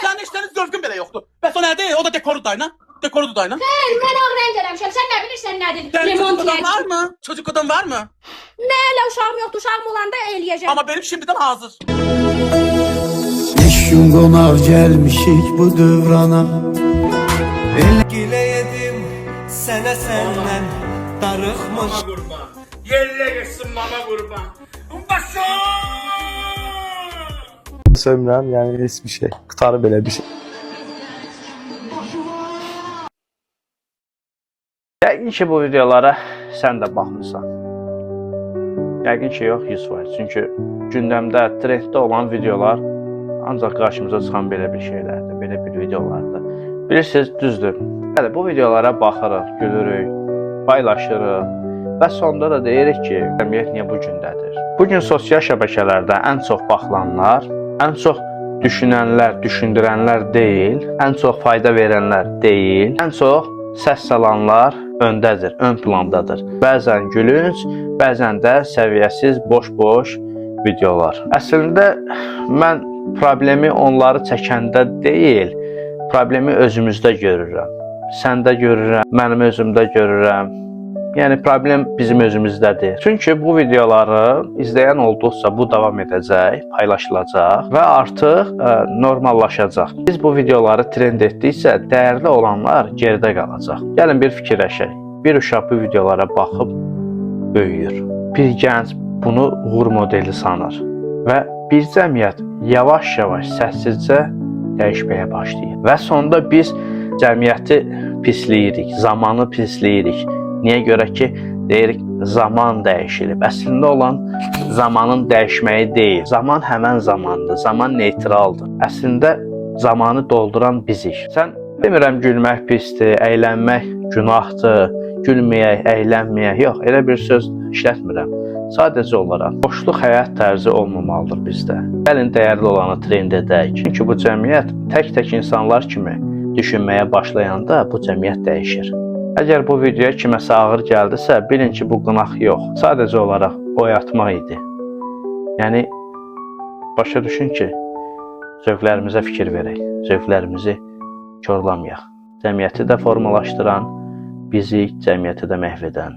Sənin işlərin zövqün belə yoxdur. Bəs o nədir? O da dekoru dayına. Dekorudur dayına. Xeyr, mən ağ rəng eləmişəm. Sən nə bilirsən nədir? Limon Çocuk var mı? Çocuk adam var mı? Nə elə uşağım yoxdur. Uşağım olanda eləyəcəm. Ama benim şimdiden hazır. 5 gün qonaq gəlmişik bu dövrana. Gilə yedim sənə səndən darıxmış. Mama kurban. Yerle geçsin mama kurban. Başa! Sömürəm, yəni heç bir şey. Qutarı belə bir şey. Yəqin ki, bu videolara sən də baxmısan. Yəqin ki, yox 100%. Çünki gündəmdə, trenddə olan videolar ancaq qarşımıza çıxan belə bir şeylərdir, belə bir videolardır. Bilirsiniz, düzdür. Bəli, bu videolara baxırıq, gülürük, paylaşırıq və sonda da deyirik ki, cəmiyyət niyə bu gündədir? Bugün sosial şəbəkələrdə ən çox baxılanlar, ən çox düşünənlər, düşündürənlər deyil, ən çox fayda verənlər deyil, ən çox səs salanlar öndədir, ön plandadır. Bəzən gülünc, bəzən də səviyyəsiz, boş-boş videolar. Əslində, mən problemi onları çəkəndə deyil, problemi özümüzdə görürəm. Səndə görürəm, mənim özümdə görürəm. Yəni, problem bizim özümüzdədir. Çünki bu videoları izləyən olduqca bu davam edəcək, paylaşılacaq və artıq normallaşacaq. Biz bu videoları trend etdikcə dəyərli olanlar geridə qalacaq. Gəlin bir fikirləşək. Bir uşaq bu videolara baxıb böyüyür. Bir gənc bunu uğur modeli sanır və bir cəmiyyət yavaş-yavaş səssizcə dəyişməyə başlayır. Və sonda biz cəmiyyəti pisləyirik, zamanı pisləyirik. Niyə görə ki, deyirik, zaman dəyişilib. Əslində olan zamanın dəyişməyi deyil. Zaman həmən zamandır, zaman neytraldır. Əslində zamanı dolduran bizik. Sən demirəm gülmək pisdir, əylənmək günahdır, gülməyək, əylənməyək. Yox, elə bir söz işlətmirəm. Sadəcə olaraq, boşluq həyat tərzi olmamalıdır bizdə. Gəlin dəyərli olanı trend edək. Çünki bu cəmiyyət tək-tək insanlar kimi düşünməyə başlayanda bu cəmiyyət dəyişir. Əgər bu videoya kiməsə ağır gəldisə, bilin ki, bu qınaq yox. Sadəcə olaraq oyatmaq idi. Yəni, başa düşün ki, zövqlərimizə fikir verək, zövqlərimizi korlamayaq. Cəmiyyəti də formalaşdıran, bizi cəmiyyəti də məhv edən.